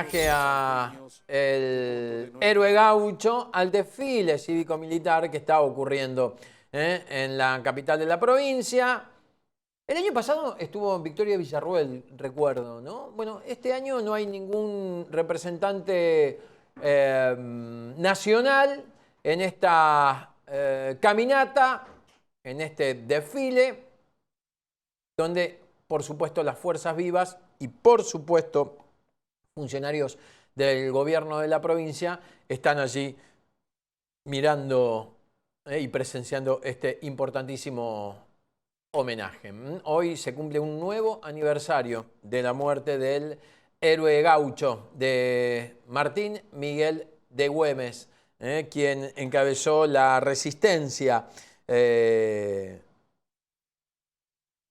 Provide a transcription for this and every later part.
homenaje a el héroe gaucho, al desfile cívico-militar que está ocurriendo en la capital de la provincia. El año pasado estuvo Victoria Villarruel, recuerdo, ¿no? Bueno, este año no hay ningún representante nacional en esta caminata, en este desfile, donde, por supuesto, las fuerzas vivas y, por supuesto, funcionarios del gobierno de la provincia están allí mirando y presenciando este importantísimo homenaje. Hoy se cumple un nuevo aniversario de la muerte del héroe gaucho, de Martín Miguel de Güemes, quien encabezó la resistencia,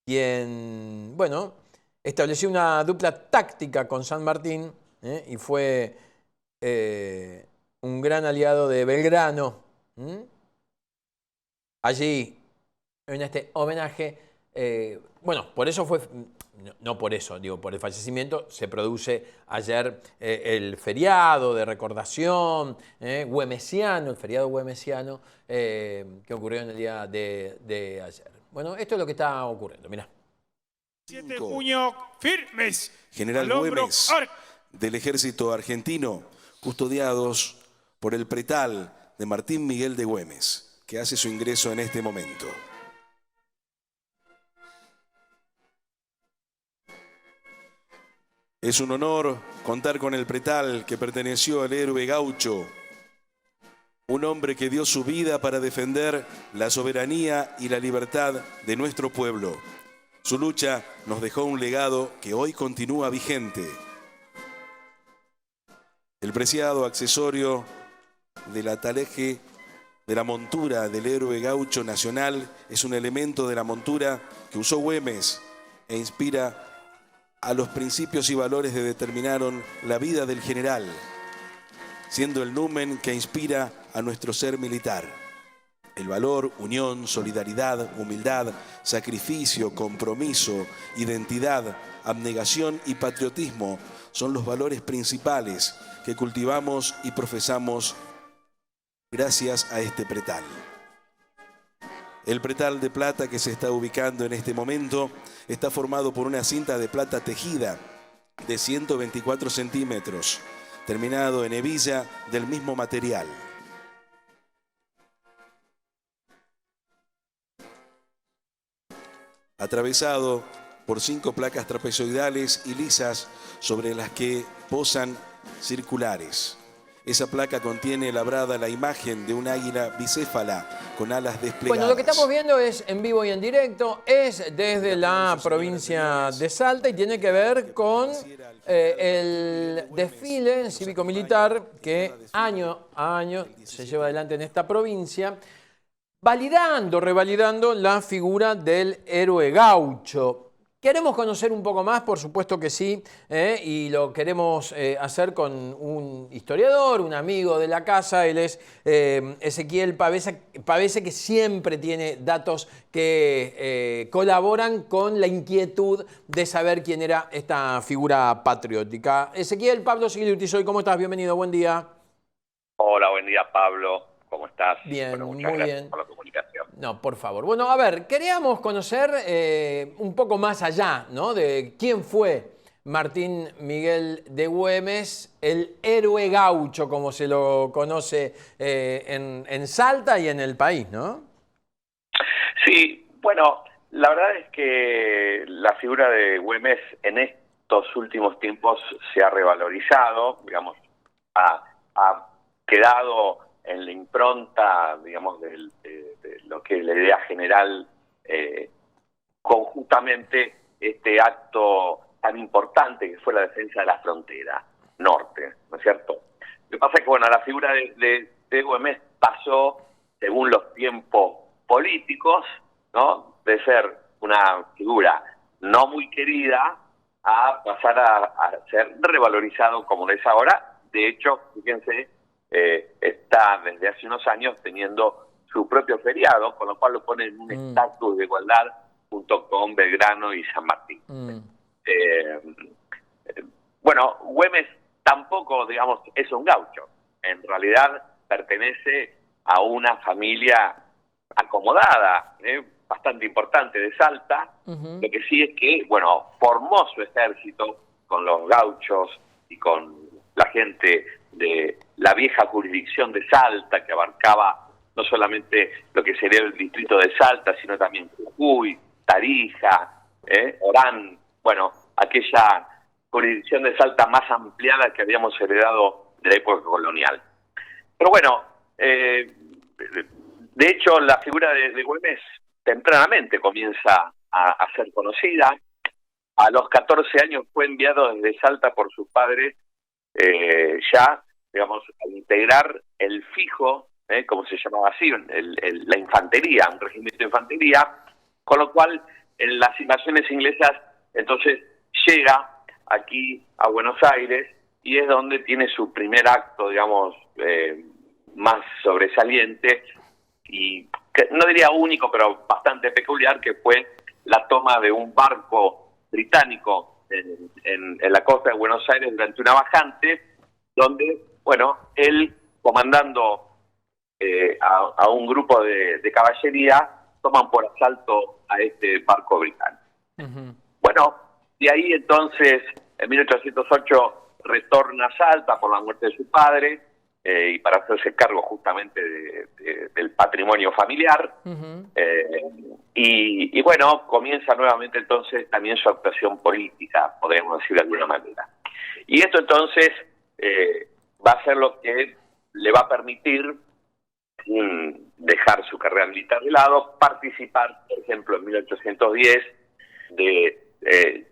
quien, bueno, estableció una dupla táctica con San Martín y fue un gran aliado de Belgrano. Allí, en este homenaje, bueno, por eso fue, no por eso, digo, por el fallecimiento, se produce ayer el feriado de recordación güemesiano, el feriado güemesiano que ocurrió en el día de ayer. Bueno, esto es lo que está ocurriendo, mirá. 7 de junio, firmes. General Güemes del ejército argentino, custodiados por el pretal de Martín Miguel de Güemes, que hace su ingreso en este momento. Es un honor contar con el pretal que perteneció al héroe gaucho, un hombre que dio su vida para defender la soberanía y la libertad de nuestro pueblo. Su lucha nos dejó un legado que hoy continúa vigente. El preciado accesorio del ataleje de la montura del héroe gaucho nacional es un elemento de la montura que usó Güemes e inspira a los principios y valores que determinaron la vida del general, siendo el numen que inspira a nuestro ser militar. El valor, unión, solidaridad, humildad, sacrificio, compromiso, identidad, abnegación y patriotismo son los valores principales que cultivamos y profesamos gracias a este pretal. El pretal de plata que se está ubicando en este momento está formado por una cinta de plata tejida de 124 centímetros, terminado en hebilla del mismo material. Atravesado por 5 placas trapezoidales y lisas sobre las que posan circulares. Esa placa contiene labrada la imagen de un águila bicéfala con alas desplegadas. Bueno, lo que estamos viendo es en vivo y en directo, es desde la provincia de Salta y tiene que ver con el desfile cívico-militar que año a año se lleva adelante en esta provincia, revalidando la figura del héroe gaucho. ¿Queremos conocer un poco más? Por supuesto que sí, y lo queremos hacer con un historiador, un amigo de la casa. Él es Ezequiel Pavese, que siempre tiene datos que colaboran con la inquietud de saber quién era esta figura patriótica. Ezequiel, Pablo Sigliutisoy, ¿cómo estás? Bienvenido, buen día. Hola, buen día, Pablo. ¿Cómo estás? Bien, bueno, muchas muy gracias bien. por la comunicación. No, por favor. Bueno, a ver, queríamos conocer un poco más allá, ¿no? De quién fue Martín Miguel de Güemes, el héroe gaucho, como se lo conoce en Salta y en el país, ¿no? Sí, bueno, la verdad es que la figura de Güemes en estos últimos tiempos se ha revalorizado, digamos, ha quedado en la impronta, digamos, de lo que es la idea general, conjuntamente este acto tan importante que fue la defensa de la frontera norte, ¿no es cierto? Lo que pasa es que, bueno, la figura de Güemes pasó, según los tiempos políticos, ¿no?, de ser una figura no muy querida a pasar a ser revalorizado como lo es ahora. De hecho, fíjense, está desde hace unos años teniendo su propio feriado, con lo cual lo pone en un estatus de igualdad junto con Belgrano y San Martín. Bueno, Güemes tampoco, digamos, es un gaucho. En realidad pertenece a una familia acomodada, bastante importante de Salta. Lo que sí es que, bueno, formó su ejército con los gauchos y con la gente de la vieja jurisdicción de Salta, que abarcaba no solamente lo que sería el distrito de Salta, sino también Jujuy, Tarija, Orán, bueno, aquella jurisdicción de Salta más ampliada que habíamos heredado de la época colonial. Pero bueno, de hecho la figura de Güemes tempranamente comienza a ser conocida. A los 14 años fue enviado desde Salta por sus padres ya, digamos, a integrar el fijo, como se llamaba así, la infantería, un regimiento de infantería, con lo cual en las invasiones inglesas entonces llega aquí a Buenos Aires y es donde tiene su primer acto, digamos, más sobresaliente y no diría único, pero bastante peculiar, que fue la toma de un barco británico en la costa de Buenos Aires durante una bajante, donde, bueno, él, comandando a un grupo de caballería, toman por asalto a este barco británico. Bueno, de ahí entonces, en 1808, retorna a Salta por la muerte de su padre, y para hacerse cargo justamente del patrimonio familiar. Y bueno, comienza nuevamente entonces también su actuación política, podríamos decir de alguna manera. Y esto entonces va a ser lo que le va a permitir, sin dejar su carrera militar de lado, participar, por ejemplo, en 1810,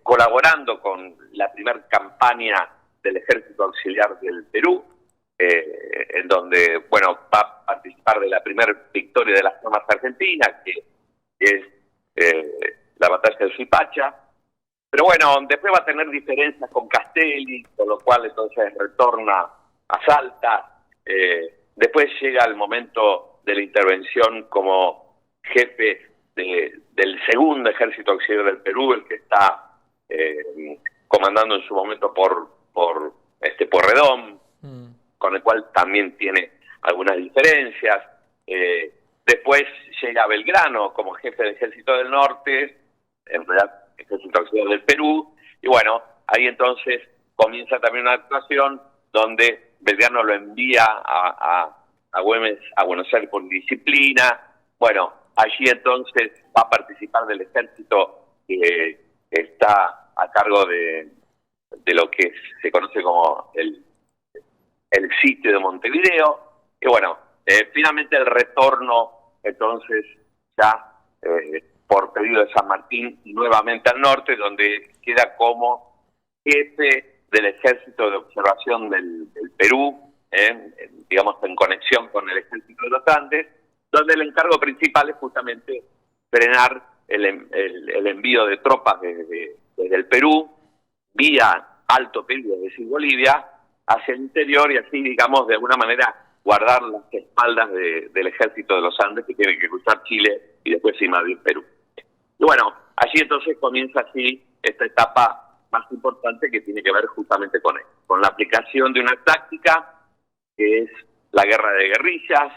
colaborando con la primera campaña del Ejército Auxiliar del Perú, en donde, bueno, va a participar de la primera victoria de las tropas argentinas, que es la batalla de Suipacha. Pero bueno, después va a tener diferencias con Castelli, con lo cual entonces retorna a Salta. Después llega el momento de la intervención como jefe del segundo ejército auxiliar del Perú, el que está comandando en su momento por Porredón, con el cual también tiene algunas diferencias. Después llega Belgrano como jefe del Ejército del Norte, en realidad Ejército Auxiliar del Perú, y bueno, ahí entonces comienza también una actuación donde Belgrano lo envía a Güemes a Buenos Aires por disciplina. Bueno, allí entonces va a participar del ejército que está a cargo de lo que se conoce como el sitio de Montevideo, y bueno, finalmente el retorno entonces ya por pedido de San Martín nuevamente al norte, donde queda como jefe del Ejército de Observación del Perú, digamos en conexión con el Ejército de los Andes, donde el encargo principal es justamente frenar el envío de tropas desde el Perú, vía Alto Perú, es decir, Bolivia, hacia el interior, y así, digamos, de alguna manera guardar las espaldas del Ejército de los Andes, que tiene que cruzar Chile y después invadir Perú. Y bueno, allí entonces comienza así esta etapa más importante que tiene que ver justamente con la aplicación de una táctica que es la guerra de guerrillas,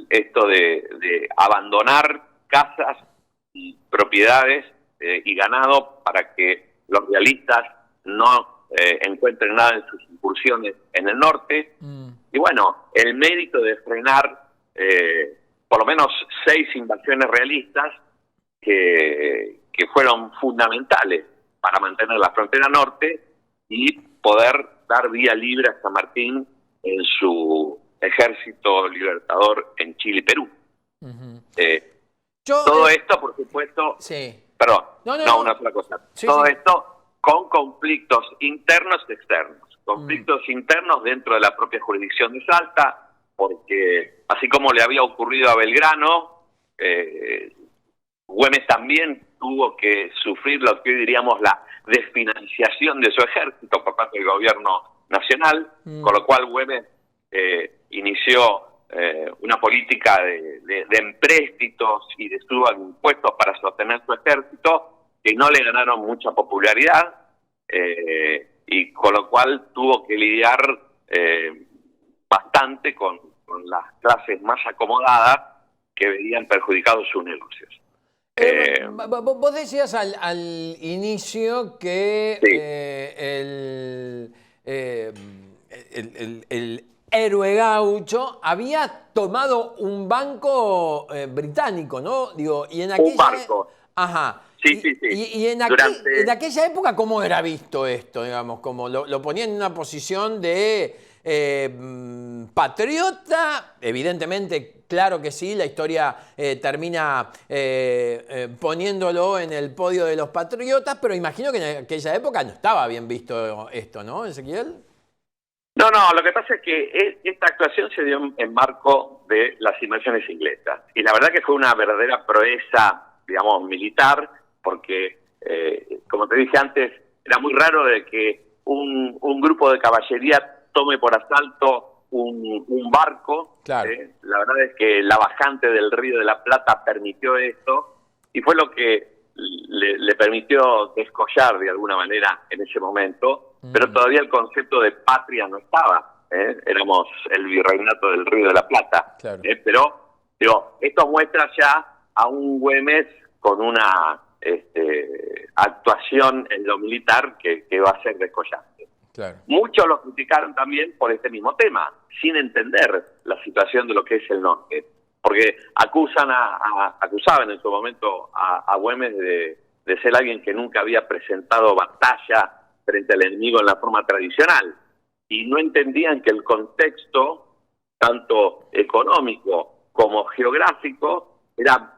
esto de abandonar casas y propiedades y ganado para que los realistas no encuentren nada en sus incursiones en el norte. Y bueno, el mérito de frenar por lo menos 6 invasiones realistas que fueron fundamentales para mantener la frontera norte y poder dar vía libre a San Martín en su ejército libertador en Chile y Perú. Todo esto, por supuesto, sí. Perdón, no, una sola cosa. Sí, todo sí. esto con conflictos internos y externos. Conflictos internos dentro de la propia jurisdicción de Salta, porque así como le había ocurrido a Belgrano, Güemes también tuvo que sufrir lo que hoy diríamos la desfinanciación de su ejército por parte del gobierno nacional, con lo cual Güemes inició una política de empréstitos y de suba de impuestos para sostener su ejército, que no le ganaron mucha popularidad, y con lo cual tuvo que lidiar bastante con las clases más acomodadas que veían perjudicados sus negocios. Vos decías al inicio que Sí. El héroe gaucho había tomado un banco británico, ¿no? Digo, y en aquella... Un barco. Ajá. Sí, sí, sí. Y en aquella época, ¿cómo era visto esto? Digamos, como lo ponían en una posición de patriota, evidentemente, claro que sí, la historia termina poniéndolo en el podio de los patriotas, pero imagino que en aquella época no estaba bien visto esto, ¿no, Ezequiel? No, lo que pasa es que esta actuación se dio en marco de las invasiones inglesas. Y la verdad que fue una verdadera proeza, digamos, militar, porque, como te dije antes, era muy raro de que un grupo de caballería tome por asalto un barco. Claro. La verdad es que la bajante del Río de la Plata permitió esto, y fue lo que le permitió descollar de alguna manera en ese momento, pero todavía el concepto de patria no estaba. Éramos el virreinato del Río de la Plata. Claro. Pero, digo, esto muestra ya a un Güemes con una actuación en lo militar que va a ser descollante. Claro. Muchos lo criticaron también por este mismo tema, sin entender la situación de lo que es el norte. Porque acusaban en su momento a Güemes de ser alguien que nunca había presentado batalla frente al enemigo en la forma tradicional. Y no entendían que el contexto, tanto económico como geográfico, era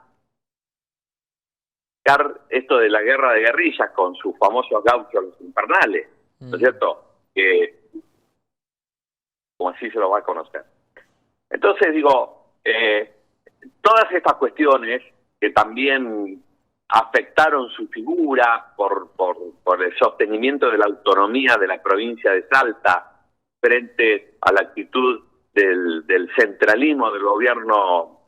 esto de la guerra de guerrillas con sus famosos gauchos los infernales, ¿no es cierto? Que como así se lo va a conocer. Entonces digo, todas estas cuestiones que también afectaron su figura por el sostenimiento de la autonomía de la provincia de Salta frente a la actitud del centralismo del gobierno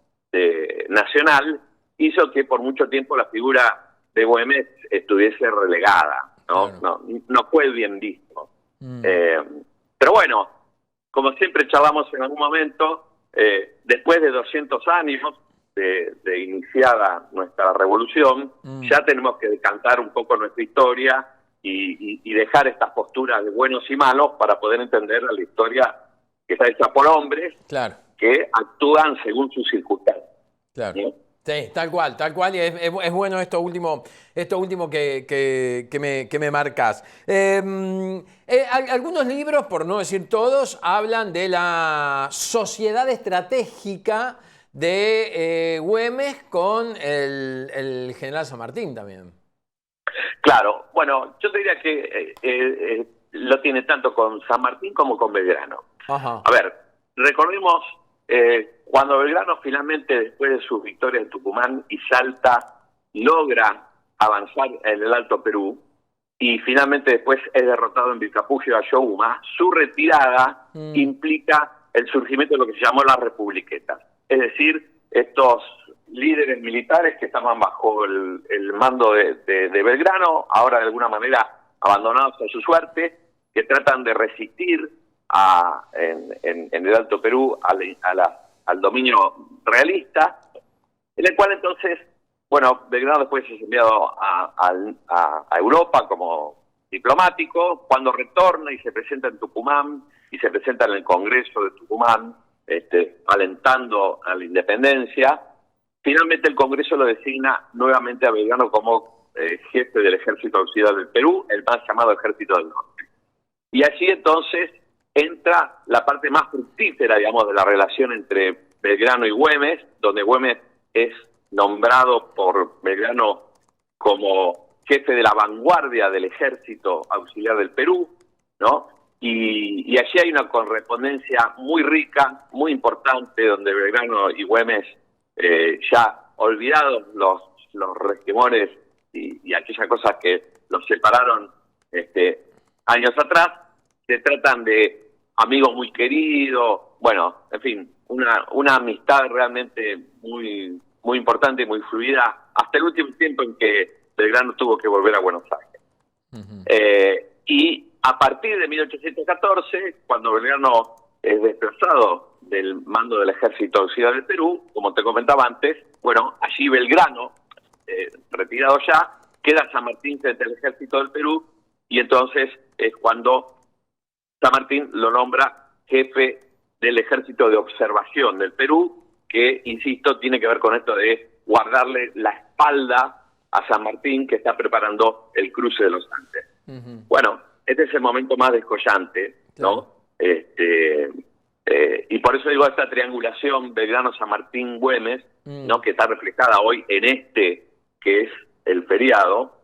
nacional, hizo que por mucho tiempo la figura de Güemes estuviese relegada, ¿no? Claro. No fue bien visto. Pero bueno, como siempre charlamos en algún momento, después de 200 años de iniciada nuestra revolución, ya tenemos que decantar un poco nuestra historia y dejar estas posturas de buenos y malos para poder entender la historia que está hecha por hombres, claro, que actúan según sus circunstancias. Claro. ¿Sí? Sí, tal cual, y es bueno esto último que me marcas. Algunos libros, por no decir todos, hablan de la sociedad estratégica de Güemes con el general San Martín también. Claro, bueno, yo te diría que lo tiene tanto con San Martín como con Belgrano. Ajá. A ver, recordemos cuando Belgrano finalmente, después de sus victorias en Tucumán y Salta, logra avanzar en el Alto Perú y finalmente después es derrotado en Vilcapugio de Ayohuma, su retirada implica el surgimiento de lo que se llamó las republiquetas. Es decir, estos líderes militares que estaban bajo el mando de Belgrano, ahora de alguna manera abandonados a su suerte, que tratan de resistir en el Alto Perú al dominio realista, en el cual entonces, bueno, Belgrano después es enviado a Europa como diplomático, cuando retorna y se presenta en Tucumán, y se presenta en el Congreso de Tucumán, alentando a la independencia. Finalmente el Congreso lo designa nuevamente a Belgrano como jefe del Ejército Auxiliar del Perú, el más llamado Ejército del Norte. Y allí entonces entra la parte más fructífera, digamos, de la relación entre Belgrano y Güemes, donde Güemes es nombrado por Belgrano como jefe de la vanguardia del Ejército Auxiliar del Perú, ¿no? Y allí hay una correspondencia muy rica, muy importante, donde Belgrano y Güemes, ya olvidados los resquemores y aquellas cosas que los separaron años atrás, se tratan de amigos muy queridos, bueno, en fin, una amistad realmente muy, muy importante y muy fluida, hasta el último tiempo en que Belgrano tuvo que volver a Buenos Aires. Y a partir de 1814, cuando Belgrano es desplazado del mando del ejército auxiliar del Perú, como te comentaba antes, bueno, allí Belgrano, retirado ya, queda San Martín frente al ejército del Perú, y entonces es cuando San Martín lo nombra jefe del ejército de observación del Perú, que, insisto, tiene que ver con esto de guardarle la espalda a San Martín, que está preparando el cruce de los Andes. Bueno, este es el momento más descollante, ¿no? Y por eso digo, esta triangulación Belgrano-San Martín-Güemes, ¿no? Que está reflejada hoy en este, que es el feriado,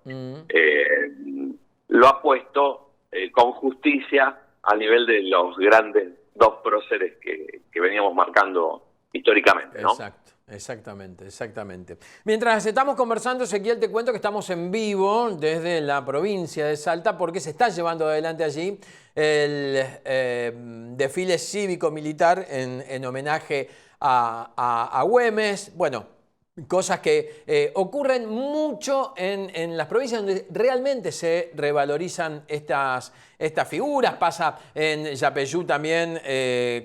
lo ha puesto con justicia a nivel de los grandes dos próceres que veníamos marcando históricamente, ¿no? Exacto, exactamente. Mientras estamos conversando, Ezequiel, te cuento que estamos en vivo desde la provincia de Salta, porque se está llevando adelante allí el desfile cívico-militar en homenaje a Güemes. Bueno, cosas que ocurren mucho en las provincias donde realmente se revalorizan estas figuras. Pasa en Yapeyú también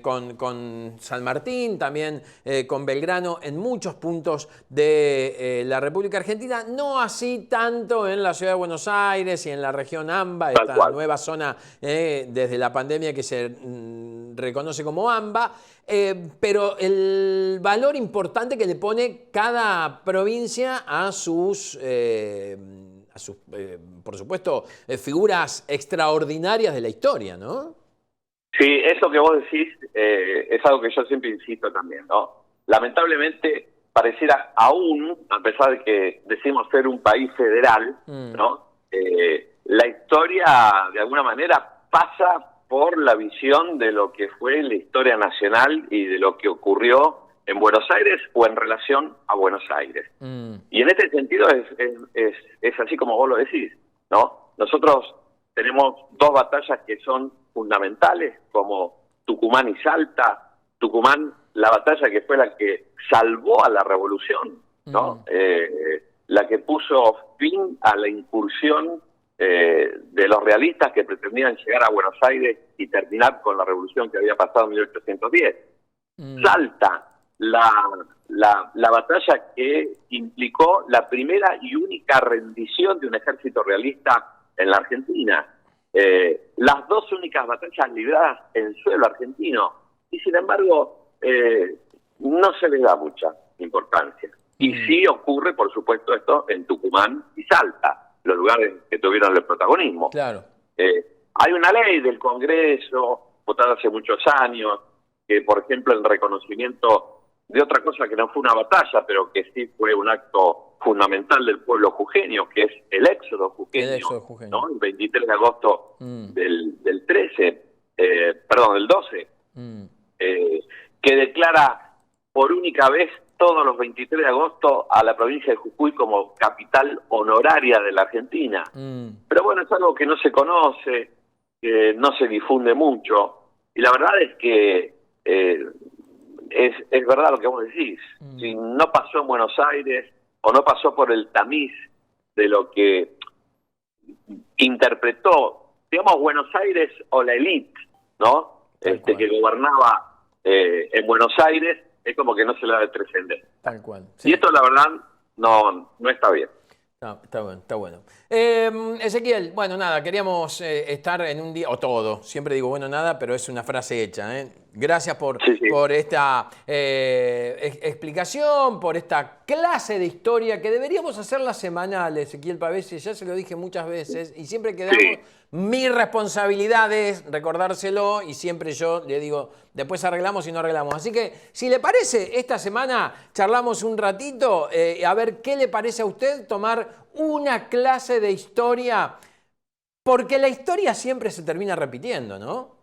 con San Martín, también con Belgrano, en muchos puntos de la República Argentina. No así tanto en la ciudad de Buenos Aires y en la región AMBA, esta nueva zona desde la pandemia que se reconoce como AMBA. Pero el valor importante que le pone cada provincia a sus por supuesto, figuras extraordinarias de la historia, ¿no? Sí, eso que vos decís es algo que yo siempre insisto también, ¿no? Lamentablemente, pareciera aún, a pesar de que decimos ser un país federal, ¿no? La historia, de alguna manera, pasa por la visión de lo que fue la historia nacional y de lo que ocurrió en Buenos Aires o en relación a Buenos Aires. Y en este sentido es así como vos lo decís, ¿no? Nosotros tenemos dos batallas que son fundamentales, como Tucumán y Salta. Tucumán, la batalla que fue la que salvó a la revolución, ¿no? La que puso fin a la incursión de los realistas que pretendían llegar a Buenos Aires y terminar con la revolución que había pasado en 1810. Salta, la batalla que implicó la primera y única rendición de un ejército realista en la Argentina. Las dos únicas batallas libradas en suelo argentino. Y sin embargo, no se le da mucha importancia. Y sí ocurre, por supuesto, esto en Tucumán y Salta, los lugares que tuvieron el protagonismo. Claro. Hay una ley del Congreso, votada hace muchos años, que, por ejemplo, en reconocimiento de otra cosa que no fue una batalla, pero que sí fue un acto fundamental del pueblo jujeño, que es el éxodo jujeño, ¿no? El 23 de agosto del 12, que declara por única vez todos los 23 de agosto a la provincia de Jujuy como capital honoraria de la Argentina. Pero bueno, es algo que no se conoce, que no se difunde mucho, y la verdad es que es verdad lo que vos decís. Si no pasó en Buenos Aires o no pasó por el tamiz de lo que interpretó, digamos, Buenos Aires o la élite, ¿no? Que gobernaba en Buenos Aires, es como que no se le da de trascender. Tal cual. Sí. Y esto, la verdad, no está bien. Está bueno. Ezequiel, bueno, nada, queríamos estar en un día, o todo, siempre digo bueno, nada, pero es una frase hecha, ¿eh? Gracias por esta explicación, por esta clase de historia que deberíamos hacerla semanal, Ezequiel Pavese, ya se lo dije muchas veces, y siempre que damos, mi responsabilidad es recordárselo, y siempre yo le digo, después arreglamos y no arreglamos. Así que, si le parece, esta semana charlamos un ratito, a ver qué le parece a usted tomar una clase de historia, porque la historia siempre se termina repitiendo, ¿no?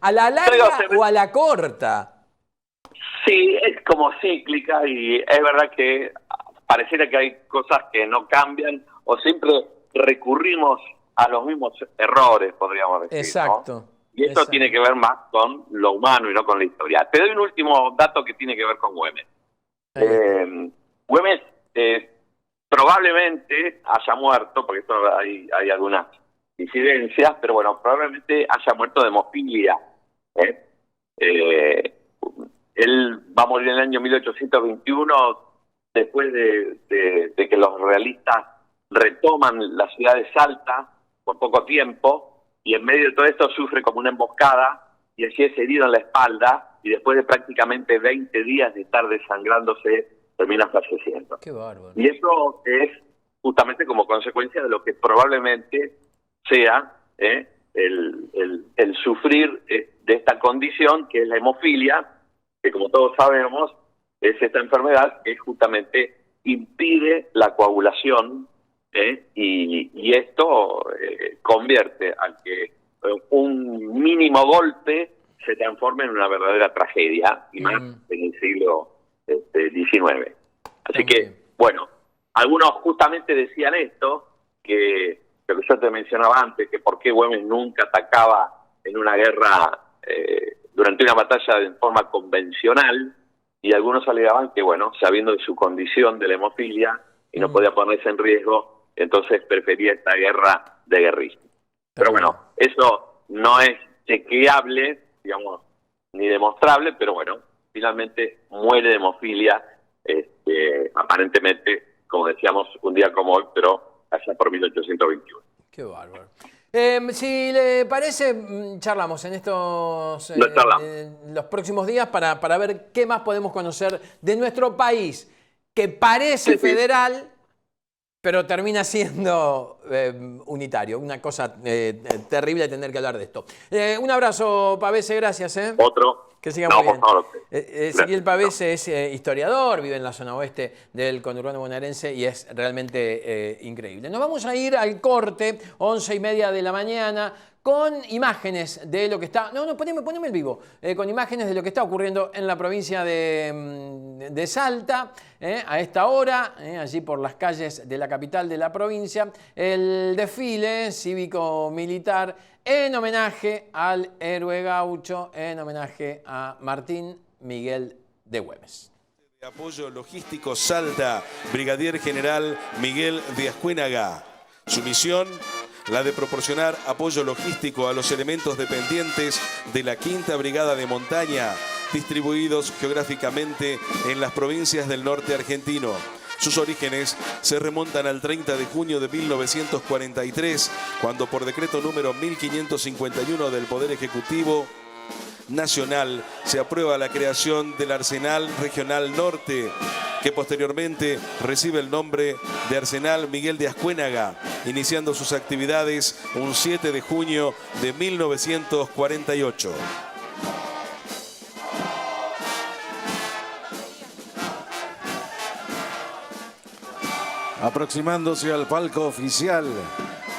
A la larga o a la corta. Sí, es como cíclica, y es verdad que pareciera que hay cosas que no cambian, o siempre recurrimos a los mismos errores, podríamos decir. Exacto. ¿no? Y esto tiene que ver más con lo humano y no con la historia. Te doy un último dato que tiene que ver con Güemes. Güemes probablemente haya muerto, porque esto hay algunas disidencias, pero bueno, probablemente haya muerto de hemofilia. Él va a morir en el año 1821, después de que los realistas retoman la ciudad de Salta por poco tiempo, y en medio de todo esto sufre como una emboscada, y allí es herido en la espalda, y después de prácticamente 20 días de estar desangrándose, termina falleciendo. Qué bárbaro. Y eso es justamente como consecuencia de lo que probablemente sea el sufrir de esta condición, que es la hemofilia, que como todos sabemos es esta enfermedad que justamente impide la coagulación, y esto convierte a que un mínimo golpe se transforme en una verdadera tragedia, y más en el siglo XIX. Así que, bueno, algunos justamente decían esto, que lo que yo te mencionaba antes, que por qué Güemes nunca atacaba en una guerra, durante una batalla de forma convencional, y algunos alegaban que, bueno, sabiendo de su condición de la hemofilia y no podía ponerse en riesgo, entonces prefería esta guerra de guerrilla. Pero bueno, eso no es chequeable, digamos, ni demostrable, pero bueno, finalmente muere de hemofilia, aparentemente, como decíamos, un día como hoy, pero allá por 1821. Qué bárbaro. Si le parece, charlamos en estos los próximos días para ver qué más podemos conocer de nuestro país, que parece federal, pero termina siendo unitario. Una cosa terrible tener que hablar de esto. Un abrazo, Pavese, gracias. Otro. Que siga muy bien. Por favor. Ezequiel Pavese es historiador, vive en la zona oeste del conurbano bonaerense y es realmente increíble. Nos vamos a ir al corte, 11:30 de la mañana, con imágenes de lo que está... No, poneme el vivo. Con imágenes de lo que está ocurriendo en la provincia de Salta, a esta hora, allí por las calles de la capital de la provincia, el desfile cívico-militar en homenaje al héroe gaucho, en homenaje a Martín Miguel de Güemes. De apoyo logístico Salta, Brigadier General Miguel de Ascuénaga. Su misión, la de proporcionar apoyo logístico a los elementos dependientes de la 5ª Brigada de Montaña, distribuidos geográficamente en las provincias del norte argentino. Sus orígenes se remontan al 30 de junio de 1943, cuando por decreto número 1551 del Poder Ejecutivo Nacional se aprueba la creación del Arsenal Regional Norte, que posteriormente recibe el nombre de Arsenal Miguel de Ascuénaga, iniciando sus actividades un 7 de junio de 1948. Aproximándose al palco oficial,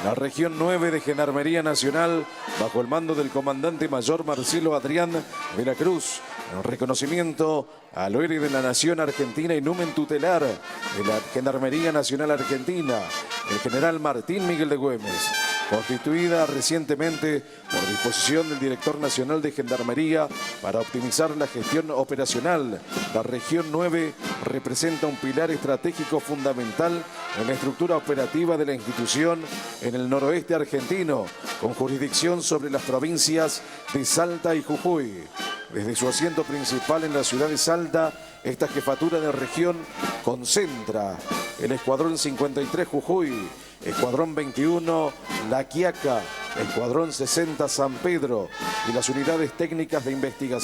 la región 9 de Gendarmería Nacional, bajo el mando del comandante mayor Marcelo Adrián de la Cruz, en reconocimiento al héroe de la Nación Argentina y numen tutelar de la Gendarmería Nacional Argentina, el general Martín Miguel de Güemes, constituida recientemente por disposición del Director Nacional de Gendarmería para optimizar la gestión operacional. La región 9 representa un pilar estratégico fundamental en la estructura operativa de la institución en el noroeste argentino, con jurisdicción sobre las provincias de Salta y Jujuy. Desde su asiento principal en la ciudad de Salta, esta jefatura de región concentra el Escuadrón 53 Jujuy, Escuadrón 21 La Quiaca, Escuadrón 60 San Pedro y las unidades técnicas de investigación